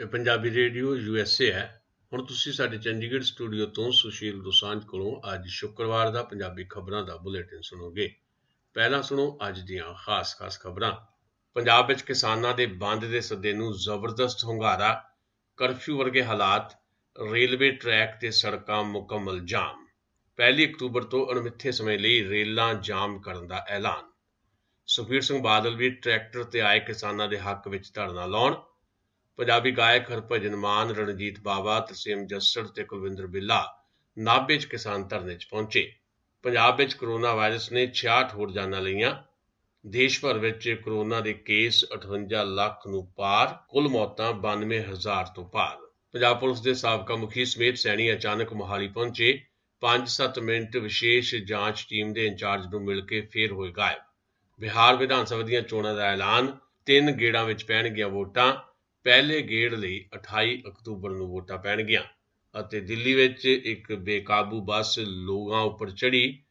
ਇਹ Punjabi radio USA ਹੈ। ਹੁਣ ਤੁਸੀਂ ਸਾਡੇ ਚੰਡੀਗੜ੍ਹ ਸਟੂਡੀਓ ਤੋਂ ਸੁਸ਼ੀਲ ਦੋਸਾਂਝ ਕੋਲੋਂ ਅੱਜ ਸ਼ੁੱਕਰਵਾਰ ਦਾ ਪੰਜਾਬੀ ਖਬਰਾਂ ਦਾ ਬੁਲੇਟਿਨ ਸੁਣੋਗੇ। ਪਹਿਲਾਂ ਸੁਣੋ ਅੱਜ ਦੀਆਂ ਖਾਸ ਖਬਰਾਂ। ਪੰਜਾਬ ਵਿੱਚ ਕਿਸਾਨਾਂ ਦੇ ਬੰਦ ਦੇ ਸੱਦੇ ਨੂੰ ਜ਼ਬਰਦਸਤ ਹੁੰਗਾਰਾ, ਕਰਫਿਊ ਵਰਗੇ ਹਾਲਾਤ, ਰੇਲਵੇ ਟਰੈਕ ਤੇ ਸੜਕਾਂ ਮੁਕੰਮਲ ਜਾਮ। 1 ਅਕਤੂਬਰ ਤੋਂ ਅਣਮਿੱਥੇ ਸਮੇਂ ਲਈ ਰੇਲਾਂ ਜਾਮ ਕਰਨ ਦਾ ਐਲਾਨ। ਸੁਖਬੀਰ ਸਿੰਘ ਬਾਦਲ ਵੀ ਟਰੈਕਟਰ ਤੇ ਆਏ ਕਿਸਾਨਾਂ ਦੇ ਹੱਕ ਵਿੱਚ ਧਰਨਾ ਲਾਉਣ। ਪੰਜਾਬੀ ਗਾਇਕ ਹਰਭਜਨ ਮਾਨ, ਰਣਜੀਤ ਬਾਵਾ, ਤਰਸੇਮ ਜੱਸੜ ਤੇ ਕੁਲਵਿੰਦਰ ਬਿੱਲਾ ਨਾਭੇ 'ਚ ਕਿਸਾਨ ਧਰਨੇ 'ਚ ਪਹੁੰਚੇ। ਪੰਜਾਬ ਵਿੱਚ ਕਰੋਨਾ ਵਾਇਰਸ ਨੇ 66 ਹੋਰ ਜਾਨਾਂ ਲਈਆਂ। ਦੇਸ਼ ਭਰ ਵਿੱਚ ਕਰੋਨਾ ਦੇ ਕੇਸ 58 ਲੱਖ ਨੂੰ ਪਾਰ, ਕੁੱਲ ਮੌਤਾਂ 92,000 ਤੋਂ ਪਾਰ। ਪੰਜਾਬ ਪੁਲਿਸ ਦੇ ਸਾਬਕਾ ਮੁਖੀ ਸਮੇਤ ਸੈਣੀ ਅਚਾਨਕ ਮੋਹਾਲੀ ਪਹੁੰਚੇ। 5-7 ਮਿੰਟ ਵਿਸ਼ੇਸ਼ ਜਾਂਚ ਟੀਮ ਦੇ ਇੰਚਾਰਜ ਨੂੰ ਮਿਲ ਕੇ ਫੇਰ ਹੋਏ ਗਾਇਬ। ਬਿਹਾਰ ਵਿਧਾਨ ਸਭਾ ਦੀਆਂ ਚੋਣਾਂ ਦਾ ਐਲਾਨ, 3 ਗੇੜਾਂ ਵਿੱਚ ਪੈਣਗੀਆਂ ਵੋਟਾਂ। ਪਹਿਲੇ ਗੇੜ ਲਈ 28 ਅਕਤੂਬਰ ਨੂੰ ਵੋਟਾਂ ਪੈਣਗੀਆਂ। ਅਤੇ ਦਿੱਲੀ ਵਿੱਚ ਇੱਕ ਬੇਕਾਬੂ ਬੱਸ ਲੋਕਾਂ ਉੱਪਰ ਚੜ੍ਹੀ,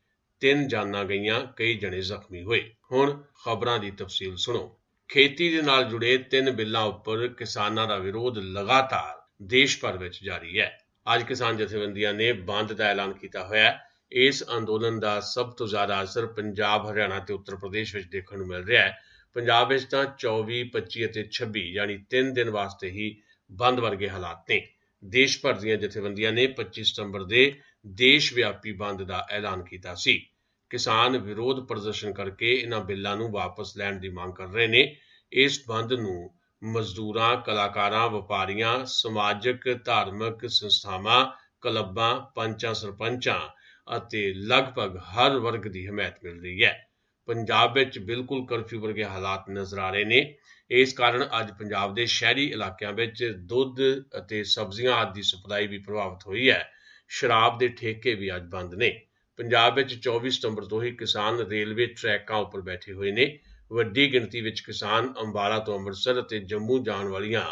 3 ਜਾਨਾਂ ਗਈਆਂ, ਕਈ ਜਣੇ ਜ਼ਖਮੀ ਹੋਏ। ਹੁਣ ਖਬਰਾਂ ਦੀ ਤਫਸੀਲ ਸੁਣੋ। ਖੇਤੀ ਦੇ ਨਾਲ ਜੁੜੇ 3 ਬਿੱਲਾਂ ਉੱਪਰ ਕਿਸਾਨਾਂ ਦਾ ਵਿਰੋਧ ਲਗਾਤਾਰ ਦੇਸ਼ ਭਰ ਵਿੱਚ ਜਾਰੀ ਹੈ। ਅੱਜ ਕਿਸਾਨ ਜਥੇਬੰਦੀਆਂ ਨੇ ਬੰਦ ਦਾ ਐਲਾਨ ਕੀਤਾ ਹੋਇਆ ਹੈ। ਇਸ ਅੰਦੋਲਨ ਦਾ ਸਭ ਤੋਂ ਜ਼ਿਆਦਾ ਅਸਰ ਪੰਜਾਬ, ਹਰਿਆਣਾ ਤੇ ਉੱਤਰ ਪ੍ਰਦੇਸ਼ ਵਿੱਚ ਦੇਖਣ ਨੂੰ ਮਿਲ ਰਿਹਾ ਹੈ। ਪੰਜਾਬ ਵਿੱਚ ਤਾਂ 24, 25 ਅਤੇ 26 ਯਾਨੀ 3 ਦਿਨ ਵਾਸਤੇ ਹੀ ਬੰਦ ਵਰਗੇ ਹਾਲਾਤ ਨੇ। ਦੇਸ਼ ਭਰ ਦੀਆਂ ਜਥੇਬੰਦੀਆਂ ਨੇ 25 ਸਤੰਬਰ ਦੇ ਦੇਸ਼ ਵਿਆਪੀ ਬੰਦ ਦਾ ਐਲਾਨ ਕੀਤਾ ਸੀ। ਕਿਸਾਨ ਵਿਰੋਧ ਪ੍ਰਦਰਸ਼ਨ ਕਰਕੇ ਇਹਨਾਂ ਬਿੱਲਾਂ ਨੂੰ ਵਾਪਸ ਲੈਣ ਦੀ ਮੰਗ ਕਰ ਰਹੇ ਨੇ। ਇਸ ਬੰਦ ਨੂੰ ਮਜ਼ਦੂਰਾਂ, ਕਲਾਕਾਰਾਂ, ਵਪਾਰੀਆਂ, ਸਮਾਜਿਕ ਧਾਰਮਿਕ ਸੰਸਥਾਵਾਂ, ਕਲੱਬਾਂ, ਪੰਚਾਂ, ਸਰਪੰਚਾਂ ਅਤੇ ਲਗਭਗ ਹਰ ਵਰਗ ਦੀ ਹਮਾਇਤ ਮਿਲ ਰਹੀ ਹੈ। ਪੰਜਾਬ ਵਿੱਚ ਬਿਲਕੁਲ ਕਰਫਿਊ ਵਰਗੇ ਹਾਲਾਤ ਨਜ਼ਰ ਆ ਰਹੇ ਨੇ। ਇਸ ਕਾਰਨ ਅੱਜ ਪੰਜਾਬ ਦੇ ਸ਼ਹਿਰੀ ਇਲਾਕਿਆਂ ਵਿੱਚ ਦੁੱਧ ਅਤੇ ਸਬਜ਼ੀਆਂ ਆਦਿ ਦੀ ਸਪਲਾਈ ਵੀ ਪ੍ਰਭਾਵਿਤ ਹੋਈ ਹੈ। ਸ਼ਰਾਬ ਦੇ ਠੇਕੇ ਵੀ ਅੱਜ ਬੰਦ ਨੇ। ਪੰਜਾਬ ਵਿੱਚ 24 ਸਤੰਬਰ ਤੋਂ ਹੀ ਕਿਸਾਨ ਰੇਲਵੇ ਟਰੈਕਾਂ ਉੱਪਰ ਬੈਠੇ ਹੋਏ ਨੇ। ਵੱਡੀ ਗਿਣਤੀ ਵਿੱਚ ਕਿਸਾਨ ਅੰਬਾਲਾ ਤੋਂ ਅੰਮ੍ਰਿਤਸਰ ਅਤੇ ਜੰਮੂ ਜਾਣ ਵਾਲੀਆਂ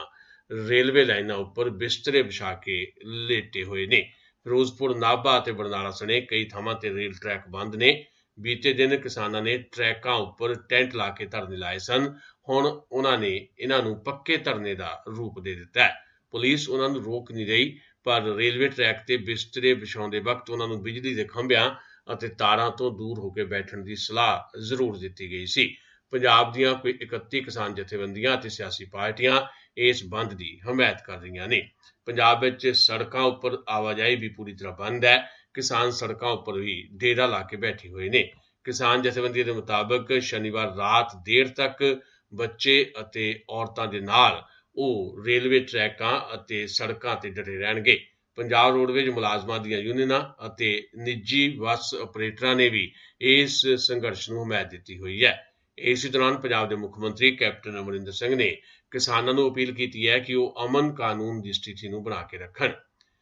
ਰੇਲਵੇ ਲਾਈਨਾਂ ਉੱਪਰ ਬਿਸਤਰੇ ਵਿਛਾ ਕੇ ਲੇਟੇ ਹੋਏ ਨੇ। ਫਿਰੋਜ਼ਪੁਰ, ਨਾਭਾ ਅਤੇ ਬਰਨਾਲਾ ਸਣੇ ਕਈ ਥਾਵਾਂ ਤੇ ਰੇਲ ਟਰੈਕ ਬੰਦ ਨੇ। ਬੀਤੇ ਦਿਨ ਕਿਸਾਨਾਂ ਨੇ ਟਰੈਕਾਂ ਉੱਪਰ ਟੈਂਟ ਲਾ ਕੇ ਧਰਨੇ ਲਾਏ ਸਨ। ਹੁਣ ਉਹਨਾਂ ਨੇ ਇਹਨਾਂ ਨੂੰ ਪੱਕੇ ਧਰਨੇ ਦਾ ਰੂਪ ਦੇ ਦਿੱਤਾ ਹੈ। ਪੁਲਿਸ ਉਹਨਾਂ ਨੂੰ ਰੋਕ ਨਹੀਂ ਰਹੀ, ਪਰ ਰੇਲਵੇ ਟਰੈਕ ਤੇ ਬਿਸਤਰੇ ਵਿਛਾਉਂਦੇ ਵਕਤ ਉਹਨਾਂ ਨੂੰ ਬਿਜਲੀ ਦੇ ਖੰਭਿਆਂ ਅਤੇ ਤਾਰਾਂ ਤੋਂ ਦੂਰ ਹੋ ਕੇ ਬੈਠਣ ਦੀ ਸਲਾਹ ਜ਼ਰੂਰ ਦਿੱਤੀ ਗਈ ਸੀ। ਪੰਜਾਬ ਦੀਆਂ ਕੋਈ 31 ਕਿਸਾਨ ਜਥੇਬੰਦੀਆਂ ਅਤੇ ਸਿਆਸੀ ਪਾਰਟੀਆਂ ਇਸ ਬੰਦ ਦੀ ਹਮਾਇਤ ਕਰ ਰਹੀਆਂ ਨੇ। ਪੰਜਾਬ ਵਿੱਚ ਸੜਕਾਂ ਉੱਪਰ ਆਵਾਜਾਈ ਵੀ ਪੂਰੀ ਤਰ੍ਹਾਂ ਬੰਦ ਹੈ। ਕਿਸਾਨ ਸੜਕਾਂ ਉੱਪਰ ਵੀ ਡੇਰਾ ਲਾ ਕੇ ਬੈਠੇ ਹੋਏ ਨੇ। ਕਿਸਾਨ ਜਥੇਬੰਦੀ ਦੇ ਮੁਤਾਬਕ ਸ਼ਨੀਵਾਰ ਰਾਤ ਦੇਰ ਤੱਕ ਬੱਚੇ ਅਤੇ ਔਰਤਾਂ ਦੇ ਨਾਲ ਉਹ ਰੇਲਵੇ ਟਰੈਕਾਂ ਅਤੇ ਸੜਕਾਂ ਤੇ ਡਟੇ ਰਹਿਣਗੇ। ਪੰਜਾਬ ਰੋਡਵੇਜ਼ ਮੁਲਾਜ਼ਮਾਂ ਦੀਆਂ ਯੂਨੀਅਨਾਂ ਅਤੇ ਨਿੱਜੀ ਬੱਸ ਆਪਰੇਟਰਾਂ ਨੇ ਵੀ ਇਸ ਸੰਘਰਸ਼ ਨੂੰ ਹਮਾਇਤ ਦਿੱਤੀ ਹੋਈ ਹੈ। ਇਸੇ ਦੌਰਾਨ ਪੰਜਾਬ ਦੇ ਮੁੱਖ ਮੰਤਰੀ ਕੈਪਟਨ ਅਮਰਿੰਦਰ ਸਿੰਘ ਨੇ ਕਿਸਾਨਾਂ ਨੂੰ ਅਪੀਲ ਕੀਤੀ ਹੈ ਕਿ ਉਹ ਅਮਨ ਕਾਨੂੰਨ ਦੀ ਸਥਿਤੀ ਨੂੰ ਬਣਾ ਕੇ ਰੱਖਣ।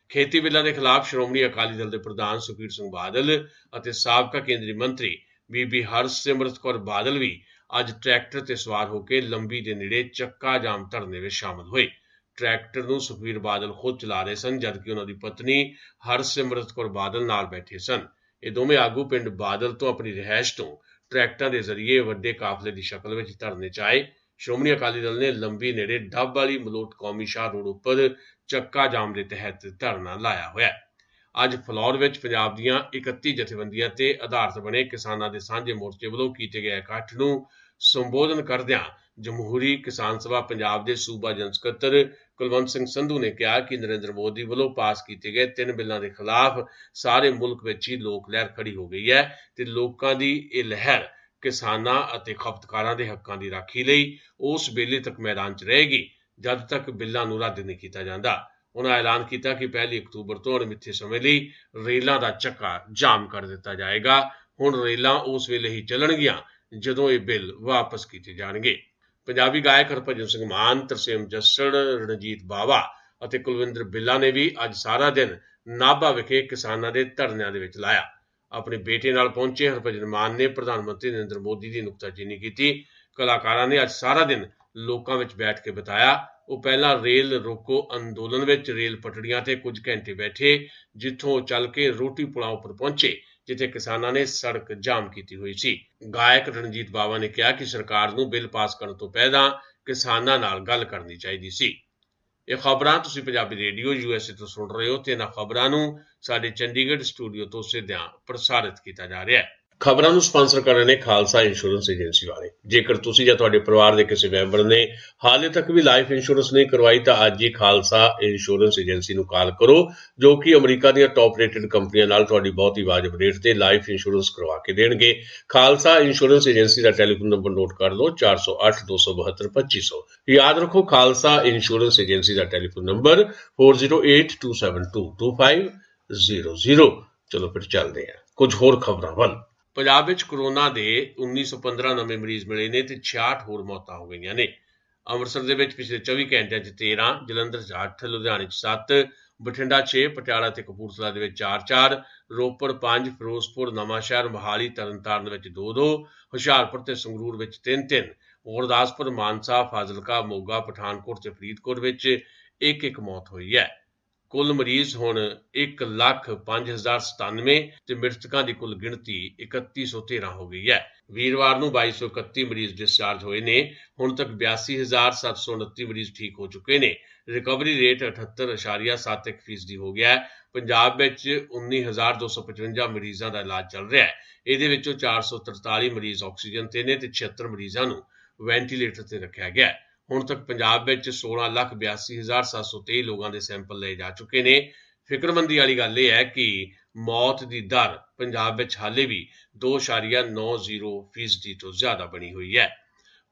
ਖੇਤੀ ਬਿੱਲਾਂ ਦੇ ਖਿਲਾਫ ਸ਼੍ਰੋਮਣੀ ਅਕਾਲੀ ਦਲ ਦੇ ਪ੍ਰਧਾਨ ਸੁਖਬੀਰ ਸਿੰਘ ਬਾਦਲ ਅਤੇ ਸਾਬਕਾ ਕੇਂਦਰੀ ਮੰਤਰੀ ਬੀਬੀ ਹਰਸਿਮਰਤ ਕੌਰ ਬਾਦਲ ਵੀ ਅੱਜ ਟਰੈਕਟਰ ਤੇ ਸਵਾਰ ਹੋ ਕੇ ਲੰਬੀ ਦੇ ਨੇੜੇ ਚੱਕਾ ਜਾਮ ਧਰਨੇ ਵਿੱਚ ਸ਼ਾਮਲ ਹੋਏ। ਟਰੈਕਟਰ ਨੂੰ ਸੁਖਬੀਰ ਬਾਦਲ ਖੁਦ ਚਲਾ ਰਹੇ ਸਨ, ਜਦਕਿ ਉਹਨਾਂ ਦੀ ਪਤਨੀ ਹਰਸਿਮਰਤ ਕੌਰ ਬਾਦਲ ਨਾਲ ਬੈਠੇ ਸਨ। ਇਹ ਦੋਵੇਂ ਆਗੂ ਪਿੰਡ ਬਾਦਲ ਤੋਂ ਆਪਣੀ ਰਿਹਾਇਸ਼ ਤੋਂ ਟਰੈਕਟਰਾਂ ਦੇ ਜ਼ਰੀਏ ਵੱਡੇ ਕਾਫਲੇ ਦੀ ਸ਼ਕਲ ਵਿੱਚ ਧਰਨੇ 'ਚ ਆਏ। ਸ਼੍ਰੋਮਣੀ ਅਕਾਲੀ ਦਲ ਨੇ ਲੰਬੀ ਨੇੜੇ ਡੱਬ ਵਾਲੀ ਮਲੋਟ ਕੌਮੀ ਸ਼ਾਹ ਰੋਡ ਉੱਪਰ ਚੱਕਾ ਜਾਮ ਦੇ ਤਹਿਤ ਧਰਨਾ ਲਾਇਆ ਹੋਇਆ। ਅੱਜ ਫਲੌਰ ਵਿੱਚ ਪੰਜਾਬ ਦੀਆਂ 31 ਜਥੇਬੰਦੀਆਂ ਤੇ ਆਧਾਰਿਤ ਬਣੇ ਕਿਸਾਨਾਂ ਦੇ ਸਾਂਝੇ ਮੋਰਚੇ ਵੱਲੋਂ ਕੀਤੇ ਗਏ ਇਕੱਠ ਨੂੰ ਸੰਬੋਧਨ ਕਰਦਿਆਂ ਜਮਹੂਰੀ ਕਿਸਾਨ ਸਭਾ ਪੰਜਾਬ ਦੇ ਸੂਬਾ ਜਨ ਸਕੱਤਰ ਕੁਲਵੰਤ ਸਿੰਘ ਸੰਧੂ ਨੇ ਕਿਹਾ ਕਿ ਨਰਿੰਦਰ ਮੋਦੀ ਵੱਲੋਂ ਪਾਸ ਕੀਤੇ ਗਏ 3 ਬਿੱਲਾਂ ਦੇ ਖਿਲਾਫ ਸਾਰੇ ਮੁਲਕ ਵਿੱਚ ਹੀ ਲੋਕ ਲਹਿਰ ਖੜੀ ਹੋ ਗਈ ਹੈ ਤੇ ਲੋਕਾਂ ਦੀ ਇਹ ਲਹਿਰ ਕਿਸਾਨਾਂ ਅਤੇ ਖਪਤਕਾਰਾਂ ਦੇ ਹੱਕਾਂ ਦੀ ਰਾਖੀ ਲਈ ਉਸ ਵੇਲੇ ਤੱਕ ਮੈਦਾਨ 'ਚ ਰਹੇਗੀ ਜਦ ਤੱਕ ਬਿੱਲਾਂ ਨੂੰ ਰੱਦ ਨਹੀਂ ਕੀਤਾ ਜਾਂਦਾ। ਉਹਨਾਂ ਐਲਾਨ ਕੀਤਾ ਕਿ 1 ਅਕਤੂਬਰ ਤੋਂ ਅਣਮਿੱਥੇ ਸਮੇਂ ਲਈ ਰੇਲਾਂ ਦਾ ਚੱਕਾ ਜਾਮ ਕਰ ਦਿੱਤਾ ਜਾਏਗਾ। ਹੁਣ ਰੇਲਾਂ ਉਸ ਵੇਲੇ ਹੀ ਚੱਲਣਗੀਆਂ ਜਦੋਂ ਇਹ ਬਿੱਲ ਵਾਪਸ ਕੀਤੇ ਜਾਣਗੇ। ਪੰਜਾਬੀ ਗਾਇਕ ਹਰਭਜਨ ਸਿੰਘ ਮਾਨ, ਤਰਸੇਮ ਜੱਸੜ, ਰਣਜੀਤ ਬਾਵਾ ਅਤੇ ਕੁਲਵਿੰਦਰ ਬਿੱਲਾ ਨੇ ਵੀ ਅੱਜ ਸਾਰਾ ਦਿਨ ਨਾਭਾ ਵਿਖੇ ਕਿਸਾਨਾਂ ਦੇ ਧਰਨਿਆਂ ਦੇ ਵਿੱਚ ਲਾਇਆ। ਆਪਣੇ ਬੇਟੇ ਨਾਲ ਪਹੁੰਚੇ ਹਰਭਜਨ ਮਾਨ ਨੇ ਪ੍ਰਧਾਨ ਮੰਤਰੀ ਨਰਿੰਦਰ ਮੋਦੀ ਦੀ ਨੁਕਤਾਚੀਨੀ ਕੀਤੀ। ਕਲਾਕਾਰਾਂ ਨੇ ਅੱਜ ਸਾਰਾ ਦਿਨ ਲੋਕਾਂ ਵਿੱਚ ਬੈਠ ਕੇ ਬਿਤਾਇਆ। ਉਹ ਪਹਿਲਾਂ ਰੇਲ ਰੋਕੋ ਅੰਦੋਲਨ ਵਿੱਚ ਰੇਲ ਪਟੜੀਆਂ ਤੇ ਕੁਝ ਘੰਟੇ ਬੈਠੇ, ਜਿੱਥੋਂ ਚੱਲ ਕੇ ਰੋਟੀ ਪੁਲਾਂ ਉੱਪਰ ਪਹੁੰਚੇ, ਜਿੱਥੇ ਕਿਸਾਨਾਂ ਨੇ ਸੜਕ ਜਾਮ ਕੀਤੀ ਹੋਈ ਸੀ। ਗਾਇਕ ਰਣਜੀਤ ਬਾਵਾ ਨੇ ਕਿਹਾ ਕਿ ਸਰਕਾਰ ਨੂੰ ਬਿੱਲ ਪਾਸ ਕਰਨ ਤੋਂ ਪਹਿਲਾਂ ਕਿਸਾਨਾਂ ਨਾਲ ਗੱਲ ਕਰਨੀ ਚਾਹੀਦੀ ਸੀ। ਇਹ ਖਬਰਾਂ ਤੁਸੀਂ ਪੰਜਾਬੀ ਰੇਡੀਓ USA ਤੋਂ ਸੁਣ ਰਹੇ ਹੋ ਤੇ ਇਹਨਾਂ ਖਬਰਾਂ ਨੂੰ ਸਾਡੇ ਚੰਡੀਗੜ੍ਹ ਸਟੂਡੀਓ ਤੋਂ ਸਿੱਧਿਆਂ ਪ੍ਰਸਾਰਿਤ ਕੀਤਾ ਜਾ ਰਿਹਾ ਹੈ। ਖਬਰਾਂ ਨੂੰ ਸਪਾਂਸਰ ਕਰ ਰਹੇ ਨੇ ਖਾਲਸਾ ਇੰਸ਼ੋਰੈਂਸ ਏਜੰਸੀ ਵਾਲੇ। ਜੇਕਰ ਤੁਸੀਂ ਜਾਂ ਤੁਹਾਡੇ ਪਰਿਵਾਰ ਦੇ ਕਿਸੇ ਮੈਂਬਰ ਨੇ ਹਾਲੇ ਤੱਕ ਵੀ ਲਾਈਫ ਇੰਸ਼ੋਰੈਂਸ ਨਹੀਂ ਕਰਵਾਈ ਤਾਂ ਅੱਜ ਹੀ ਖਾਲਸਾ ਇੰਸ਼ੋਰੈਂਸ ਏਜੰਸੀ ਨੂੰ ਕਾਲ ਕਰੋ, ਜੋ ਕਿ ਅਮਰੀਕਾ ਦੀਆਂ ਟੌਪ ਰੇਟਡ ਕੰਪਨੀਆਂ ਨਾਲ ਤੁਹਾਡੀ ਬਹੁਤ ਹੀ ਵਾਜਬ ਰੇਟ ਤੇ ਲਾਈਫ ਇੰਸ਼ੋਰੈਂਸ ਕਰਵਾ ਕੇ ਦੇਣਗੇ। ਖਾਲਸਾ ਇੰਸ਼ੋਰੈਂਸ ਏਜੰਸੀ ਦਾ ਟੈਲੀਫੋਨ ਨੰਬਰ ਨੋਟ ਕਰ ਲਓ 408 272 2500। ਯਾਦ ਰੱਖੋ ਖਾਲਸਾ ਇੰਸ਼ੋਰੈਂਸ ਏਜੰਸੀ ਦਾ ਟੈਲੀਫੋਨ ਨੰਬਰ 4082722500। ਚਲੋ ਫਿਰ ਚੱਲਦੇ ਹਾਂ ਕੁਝ ਹੋਰ ਖਬਰਾਂ ਵੱਲ। ਪੰਜਾਬ ਵਿੱਚ ਕੋਰੋਨਾ ਦੇ 1915 ਨਵੇਂ ਮਰੀਜ਼ ਮਿਲੇ ਨੇ ਤੇ 66 ਹੋਰ ਮੌਤਾਂ ਹੋ ਗਈਆਂ ਨੇ। ਅੰਮ੍ਰਿਤਸਰ ਦੇ ਵਿੱਚ ਪਿਛਲੇ 24 ਘੰਟਿਆਂ 'ਚ 13, ਜਲੰਧਰ 'ਚ 8, ਲੁਧਿਆਣੇ 'ਚ 7, ਬਠਿੰਡਾ 6, ਪਟਿਆਲਾ ਤੇ ਕਪੂਰਥਲਾ ਦੇ ਵਿੱਚ 4-4, ਰੋਪੜ 5, ਫਿਰੋਜ਼ਪੁਰ, ਨਵਾਂਸ਼ਹਿਰ, ਮੋਹਾਲੀ, ਤਰਨਤਾਰਨ ਵਿੱਚ 2-2, ਹੁਸ਼ਿਆਰਪੁਰ ਤੇ ਸੰਗਰੂਰ ਵਿੱਚ 3-3, ਗੁਰਦਾਸਪੁਰ, ਮਾਨਸਾ, ਫਾਜ਼ਿਲਕਾ, ਮੋਗਾ, ਪਠਾਨਕੋਟ ਤੇ ਫਰੀਦਕੋਟ ਵਿੱਚ 1-1 ਮੌਤ ਹੋਈ ਹੈ। ਕੁੱਲ ਮਰੀਜ਼ ਹੁਣ 1,05,097 ਤੇ ਮ੍ਰਿਤਕਾਂ ਦੀ ਕੁੱਲ ਗਿਣਤੀ 3113 ਹੋ ਗਈ ਹੈ। ਵੀਰਵਾਰ ਨੂੰ 2231 ਮਰੀਜ਼ ਡਿਸਚਾਰਜ ਹੋਏ ਨੇ। ਹੁਣ ਤੱਕ 82,729 ਮਰੀਜ਼ ਠੀਕ ਹੋ ਚੁੱਕੇ ਨੇ। ਰਿਕਵਰੀ ਰੇਟ 78.71% ਹੋ ਗਿਆ ਹੈ। ਪੰਜਾਬ ਵਿੱਚ 19,255 ਮਰੀਜ਼ਾਂ ਦਾ ਇਲਾਜ ਚੱਲ ਰਿਹਾ ਹੈ। ਇਹਦੇ ਵਿੱਚੋਂ 443 ਮਰੀਜ਼ ਆਕਸੀਜਨ ਤੇ ਨੇ ਤੇ 76 ਮਰੀਜ਼ਾਂ ਨੂੰ ਵੈਂਟੀਲੇਟਰ ਤੇ ਰੱਖਿਆ ਗਿਆ ਹੈ। ਹੁਣ ਤੱਕ ਪੰਜਾਬ ਵਿੱਚ 16,82,723 ਲੋਕਾਂ ਦੇ ਸੈਂਪਲ ਲਏ ਜਾ ਚੁੱਕੇ ਨੇ। ਫਿਕਰਮੰਦੀ ਵਾਲੀ ਗੱਲ ਇਹ ਹੈ ਕਿ ਮੌਤ ਦੀ ਦਰ ਪੰਜਾਬ ਵਿੱਚ ਹਾਲੇ ਵੀ 2.90% ਤੋਂ ਜ਼ਿਆਦਾ ਬਣੀ ਹੋਈ ਹੈ।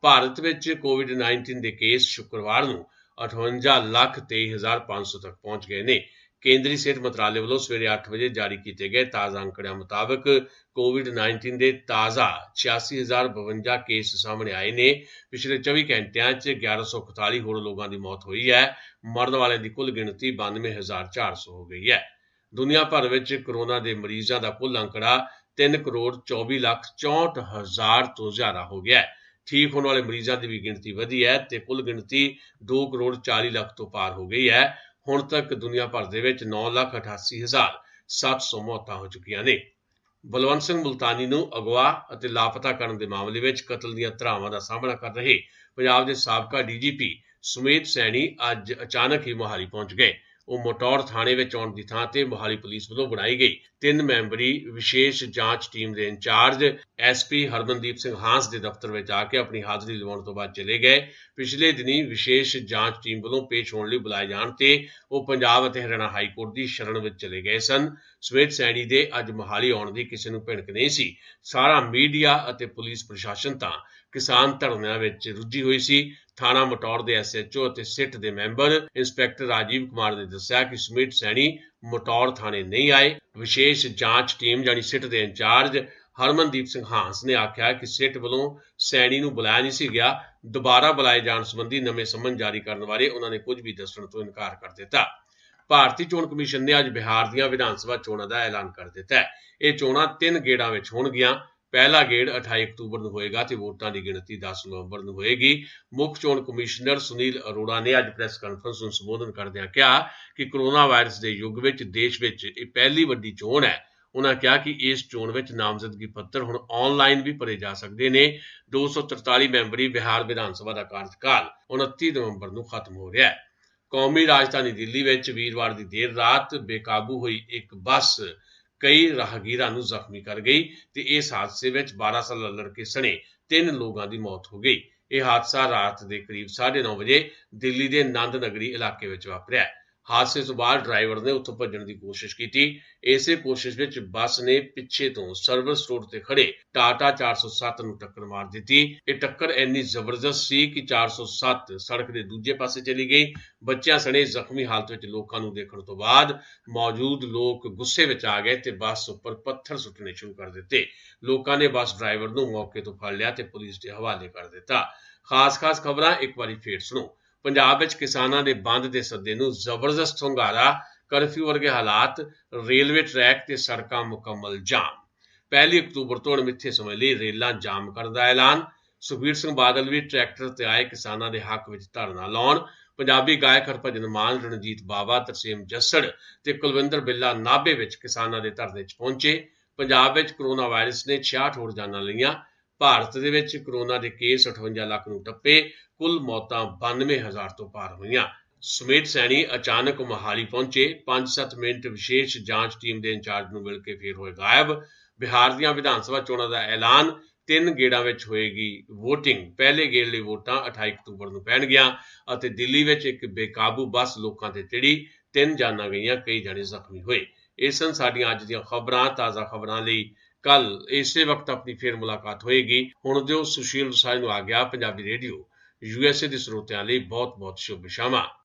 ਭਾਰਤ ਵਿੱਚ ਕੋਵਿਡ-19 ਦੇ ਕੇਸ ਸ਼ੁੱਕਰਵਾਰ ਨੂੰ 58,23,500 ਤੱਕ ਪਹੁੰਚ ਗਏ ਨੇ। ਕੇਂਦਰੀ ਸਿਹਤ ਮੰਤਰਾਲੇ ਵੱਲੋਂ ਸਵੇਰੇ 8 ਵਜੇ ਜਾਰੀ ਕੀਤੇ ਗਏ ਤਾਜ਼ਾ ਅੰਕੜਿਆਂ ਮੁਤਾਬਕ ਕੋਵਿਡ-19 ਦੇ ਤਾਜ਼ਾ 86,052 ਕੇਸ ਸਾਹਮਣੇ ਆਏ ਨੇ। ਪਿਛਲੇ 24 ਘੰਟਿਆਂ 'ਚ 1141 ਹੋਰ ਲੋਕਾਂ ਦੀ ਮੌਤ ਹੋਈ ਹੈ। ਮਰਨ ਵਾਲਿਆਂ ਦੀ ਕੁੱਲ ਗਿਣਤੀ 92,400 ਹੋ ਗਈ ਹੈ। ਦੁਨੀਆ ਭਰ ਵਿੱਚ ਕੋਰੋਨਾ ਦੇ ਮਰੀਜ਼ਾਂ ਦਾ ਕੁੱਲ ਅੰਕੜਾ 3,24,64,000 ਤੋਂ ਜ਼ਿਆਦਾ ਹੋ ਗਿਆ ਹੈ। ਠੀਕ ਹੋਣ ਵਾਲੇ ਮਰੀਜ਼ਾਂ ਦੀ ਵੀ ਗਿਣਤੀ ਵਧੀ ਹੈ ਤੇ ਕੁੱਲ ਗਿਣਤੀ 2,40,00,000 ਤੋਂ ਪਾਰ ਹੋ ਗਈ ਹੈ। ਹੁਣ ਤੱਕ ਦੁਨੀਆ ਭਰ ਦੇ ਵਿੱਚ 9,88,700 ਮੌਤਾਂ ਹੋ ਚੁੱਕੀਆਂ ਨੇ। ਬਲਵੰਤ ਸਿੰਘ ਮੁਲਤਾਨੀ ਨੂੰ ਅਗਵਾ ਅਤੇ ਲਾਪਤਾ ਕਰਨ ਦੇ ਮਾਮਲੇ ਵਿੱਚ ਕਤਲ ਦੀਆਂ ਧਾਰਾਵਾਂ ਦਾ ਸਾਹਮਣਾ ਕਰ ਰਹੇ ਪੰਜਾਬ ਦੇ ਸਾਬਕਾ DGP ਸੁਮੇਧ ਸੈਣੀ ਅੱਜ ਅਚਾਨਕ ਹੀ ਮੋਹਾਲੀ ਪਹੁੰਚ ਗਏ। ਉਹ ਮੋਟੌਰ ਥਾਣੇ ਵਿੱਚ ਆਉਣ ਦੀ ਥਾਂ ਤੇ ਮੋਹਾਲੀ ਪੁਲਿਸ ਵੱਲੋਂ ਬਣਾਈ ਗਈ 3 ਮੈਂਬਰੀ ਵਿਸ਼ੇਸ਼ ਜਾਂਚ ਟੀਮ ਦੇ ਇੰਚਾਰਜ SP ਹਰਮਨਦੀਪ ਸਿੰਘ ਹਾਂਸ ਦੇ ਦਫ਼ਤਰ ਵਿੱਚ ਆ ਕੇ ਆਪਣੀ ਹਾਜ਼ਰੀ ਲਵਾਉਣ ਤੋਂ ਬਾਅਦ ਚਲੇ ਗਏ। ਪਿਛਲੇ ਦਿਨੀ ਵਿਸ਼ੇਸ਼ ਜਾਂਚ ਟੀਮ ਵੱਲੋਂ ਪੇਸ਼ ਹੋਣ ਲਈ ਬੁਲਾਏ ਜਾਣ ਤੇ ਉਹ ਪੰਜਾਬ ਅਤੇ ਹਰਿਆਣਾ ਹਾਈ ਕੋਰਟ ਦੀ ਸ਼ਰਨ ਵਿੱਚ ਚਲੇ ਗਏ ਸਨ। ਸੁਮੇਧ ਸੈਣੀ ਦੇ ਅੱਜ ਮੋਹਾਲੀ ਆਉਣ ਦੀ ਕਿਸੇ ਨੂੰ ਭਿਣਕ ਨਹੀਂ ਸੀ। ਸਾਰਾ ਮੀਡੀਆ ਅਤੇ ਪੁਲਿਸ ਪ੍ਰਸ਼ਾਸਨ ਤਾਂ ਕਿਸਾਨ ਧਰਨਿਆਂ ਵਿੱਚ ਰੁੱਝੀ ਹੋਈ ਸੀ। ਥਾਣਾ ਮਟੌਰ ਦੇ SHO ਅਤੇ ਸਿੱਟ ਦੇ ਮੈਂਬਰ ਇੰਸਪੈਕਟਰ ਰਾਜੀਵ ਕੁਮਾਰ ਨੇ ਦੱਸਿਆ ਕਿ ਸੁਮੇਧ ਸੈਣੀ ਮਟੌਰ ਥਾਣੇ ਨਹੀਂ ਆਏ। ਵਿਸ਼ੇਸ਼ ਜਾਂਚ ਟੀਮ ਜਾਨੀ ਸਿੱਟ ਦੇ ਇੰਚਾਰਜ ਹਰਮਨਦੀਪ ਸਿੰਘ ਹਾਂਸ ਨੇ ਆਖਿਆ ਕਿ ਸਿੱਟ ਵੱਲੋਂ ਸੈਣੀ ਨੂੰ ਬੁਲਾਇਆ ਨਹੀਂ ਸੀ ਗਿਆ। ਦੁਬਾਰਾ ਬੁਲਾਏ ਜਾਣ ਸੰਬੰਧੀ ਨਵੇਂ ਸੰਮਨ ਜਾਰੀ ਕਰਨ ਬਾਰੇ ਉਹਨਾਂ ਨੇ ਕੁਝ ਵੀ ਦੱਸਣ ਤੋਂ ਇਨਕਾਰ ਕਰ ਦਿੱਤਾ। ਭਾਰਤੀ ਚੋਣ ਕਮਿਸ਼ਨ ਨੇ ਅੱਜ ਬਿਹਾਰ ਦੀਆਂ ਵਿਧਾਨ ਸਭਾ ਚੋਣਾਂ ਦਾ ਐਲਾਨ ਕਰ ਦਿੱਤਾ ਹੈ। ਇਹ ਚੋਣਾਂ 3 ਗੇੜਾਂ ਵਿੱਚ ਹੋਣਗੀਆਂ। ਪਹਿਲਾ ਗੇੜ 28 ਅਕਤੂਬਰ ਨੂੰ ਹੋਏਗਾ ਤੇ ਵੋਟਾਂ ਦੀ ਗਿਣਤੀ 10 ਨਵੰਬਰ ਨੂੰ ਹੋਏਗੀ। ਮੁੱਖ ਚੋਣ ਕਮਿਸ਼ਨਰ ਸੁਨੀਲ ਅਰੋੜਾ ਨੇ ਅੱਜ ਪ੍ਰੈਸ ਕਾਨਫਰੰਸ ਨੂੰ ਸੰਬੋਧਨ ਕਰਦਿਆਂ ਕਿਹਾ ਕਿ ਕੋਰੋਨਾ ਵਾਇਰਸ ਦੇ ਯੁੱਗ ਵਿੱਚ ਦੇਸ਼ ਵਿੱਚ ਇਹ ਪਹਿਲੀ ਵੱਡੀ ਚੋਣ ਹੈ। ਉਹਨਾਂ ਕਿਹਾ ਕਿ ਇਸ ਚੋਣ ਵਿੱਚ ਨਾਮਜ਼ਦਗੀ ਪੱਤਰ ਹੁਣ ਆਨਲਾਈਨ ਵੀ ਭਰੇ ਜਾ ਸਕਦੇ ਨੇ। 243 ਮੈਂਬਰੀ ਬਿਹਾਰ ਵਿਧਾਨ ਸਭਾ ਦਾ ਕਾਰਜਕਾਲ 29 ਨਵੰਬਰ ਨੂੰ ਖਤਮ ਹੋ ਰਿਹਾ ਹੈ। ਕੌਮੀ ਰਾਜਧਾਨੀ ਦਿੱਲੀ ਵਿੱਚ ਵੀਰਵਾਰ ਦੀ ਦੇਰ ਰਾਤ ਬੇਕਾਬੂ ਹੋਈ ਇੱਕ ਬੱਸ ਕਈ ਰਾਹਗੀਰਾਂ ਨੂੰ ਜ਼ਖਮੀ ਕਰ ਗਈ ਤੇ ਇਸ ਹਾਦਸੇ ਵਿੱਚ 12 ਸਾਲਾ ਲੜਕੇ ਸਣੇ 3 ਲੋਕਾਂ ਦੀ ਮੌਤ ਹੋ ਗਈ। ਇਹ ਹਾਦਸਾ ਰਾਤ ਦੇ ਕਰੀਬ 9:30 ਵਜੇ ਦਿੱਲੀ ਦੇ ਨੰਦ ਨਗਰੀ ਇਲਾਕੇ ਵਿੱਚ ਵਾਪਰਿਆ। ਹਾਦਸੇ ਤੋਂ ਬਾਅਦ ਡਰਾਈਵਰ ਨੇ ਉੱਥੋਂ ਭੱਜਣ ਦੀ ਕੋਸ਼ਿਸ਼ ਕੀਤੀ। ਇਸੇ ਕੋਸ਼ਿਸ਼ ਵਿੱਚ ਬੱਸ ਨੇ ਪਿੱਛੇ ਤੋਂ ਸਰਵਿਸ ਰੋਡ ਤੇ ਖੜੇ ਟਾਟਾ 407 ਨੂੰ ਟੱਕਰ ਮਾਰ ਦਿੱਤੀ। ਇਹ ਟੱਕਰ ਇੰਨੀ ਜ਼ਬਰਦਸਤ ਸੀ ਕਿ 407 ਸੜਕ ਦੇ ਦੂਜੇ ਪਾਸੇ ਚਲੀ ਗਈ। ਬੱਚਿਆਂ ਸਣੇ ਜ਼ਖਮੀ ਹਾਲਤ ਵਿੱਚ ਲੋਕਾਂ ਨੂੰ ਦੇਖਣ ਤੋਂ ਬਾਅਦ ਮੌਜੂਦ ਲੋਕ ਗੁੱਸੇ ਵਿੱਚ ਆ ਗਏ ਤੇ ਬੱਸ ਉੱਪਰ ਪੱਥਰ ਸੁੱਟਣੇ ਸ਼ੁਰੂ ਕਰ ਦਿੱਤੇ। ਲੋਕਾਂ ਨੇ ਬੱਸ ਡਰਾਈਵਰ ਨੂੰ ਮੌਕੇ ਤੋਂ ਫੜ ਲਿਆ ਤੇ ਪੁਲਿਸ ਦੇ ਹਵਾਲੇ ਕਰ ਦਿੱਤਾ। ਖਾਸ ਖਬਰਾਂ ਇੱਕ ਵਾਰੀ ਫੇਰ ਸੁਣੋ। ਪੰਜਾਬ ਵਿੱਚ ਕਿਸਾਨਾਂ ਦੇ ਬੰਦ ਦੇ ਸੱਦੇ ਨੂੰ ਜ਼ਬਰਦਸਤ ਹੁੰਗਾਰਾ, ਕਰਫਿਊ ਵਰਗੇ ਹਾਲਾਤ, ਰੇਲਵੇ ਟਰੈਕ ਤੇ ਸੜਕਾਂ ਮੁਕੰਮਲ ਜਾਮ। 1 ਅਕਤੂਬਰ ਤੋਂ ਅਣਮਿੱਥੇ ਸਮੇਂ ਲਈ ਰੇਲਾਂ ਜਾਮ ਕਰਨ ਦਾ ਐਲਾਨ। ਸੁਖਬੀਰ ਸਿੰਘ ਬਾਦਲ ਵੀ ਟਰੈਕਟਰ ਤੇ ਆਏ ਕਿਸਾਨਾਂ ਦੇ ਹੱਕ ਵਿੱਚ ਧਰਨਾ ਲਾਉਣ। ਪੰਜਾਬੀ ਗਾਇਕ ਹਰਭਜਨ ਮਾਨ, ਰਣਜੀਤ ਬਾਵਾ, ਤਰਸੇਮ ਜੱਸੜ ਤੇ ਕੁਲਵਿੰਦਰ ਬਿੱਲਾ ਨਾਭੇ ਵਿੱਚ ਕਿਸਾਨਾਂ ਦੇ ਧਰਨੇ 'ਚ ਪਹੁੰਚੇ। ਪੰਜਾਬ ਵਿੱਚ ਕੋਰੋਨਾ ਵਾਇਰਸ ਨੇ 66 ਹੋਰ ਜਾਨਾਂ ਲਈਆਂ। ਭਾਰਤ ਦੇ ਵਿੱਚ ਕੋਰੋਨਾ ਦੇ ਕੇਸ 58 ਲੱਖ ਨੂੰ ਟੱਪੇ। ਕੁੱਲ ਮੌਤਾਂ 92,000 ਤੋਂ ਪਾਰ ਹੋਈਆਂ। ਸੁਮੇਧ ਸੈਣੀ ਅਚਾਨਕ ਮੋਹਾਲੀ ਪਹੁੰਚੇ। 5-7 ਮਿੰਟ ਵਿਸ਼ੇਸ਼ ਜਾਂਚ ਟੀਮ ਦੇ ਇੰਚਾਰਜ ਨੂੰ ਮਿਲ ਕੇ ਫਿਰ ਹੋਏ ਗਾਇਬ। ਬਿਹਾਰ ਦੀਆਂ ਵਿਧਾਨ ਸਭਾ ਚੋਣਾਂ ਦਾ ਐਲਾਨ, 3 ਗੇੜਾਂ ਵਿੱਚ ਹੋਏਗੀ ਵੋਟਿੰਗ। ਪਹਿਲੇ ਗੇੜ ਲਈ ਵੋਟਾਂ 28 ਅਕਤੂਬਰ ਨੂੰ ਪੈਣਗੀਆਂ ਅਤੇ ਦਿੱਲੀ ਵਿੱਚ ਇੱਕ ਬੇਕਾਬੂ ਬੱਸ ਲੋਕਾਂ ਤੇ ਚੜ੍ਹੀ, 3 ਜਾਨਾਂ ਗਈਆਂ, ਕਈ ਜਣੇ ਜ਼ਖਮੀ ਹੋਏ। ਇਹ ਸਨ ਸਾਡੀਆਂ ਅੱਜ ਦੀਆਂ ਖਬਰਾਂ। ਤਾਜ਼ਾ ਖਬਰਾਂ ਲਈ ਕੱਲ ਇਸੇ ਵਕਤ ਆਪਣੀ ਫਿਰ ਮੁਲਾਕਾਤ ਹੋਏਗੀ। ਹੁਣ ਦਿਓ ਸੁਸ਼ੀਲ ਦੋਸਾਂਝ ਨੂੰ ਆ ਗਿਆ। ਪੰਜਾਬੀ ਰੇਡੀਓ USA ਦੇ ਸਰੋਤਿਆਂ ਲਈ ਬਹੁਤ ਬਹੁਤ ਸ਼ੁਭ ਸ਼ਾਮਾਂ।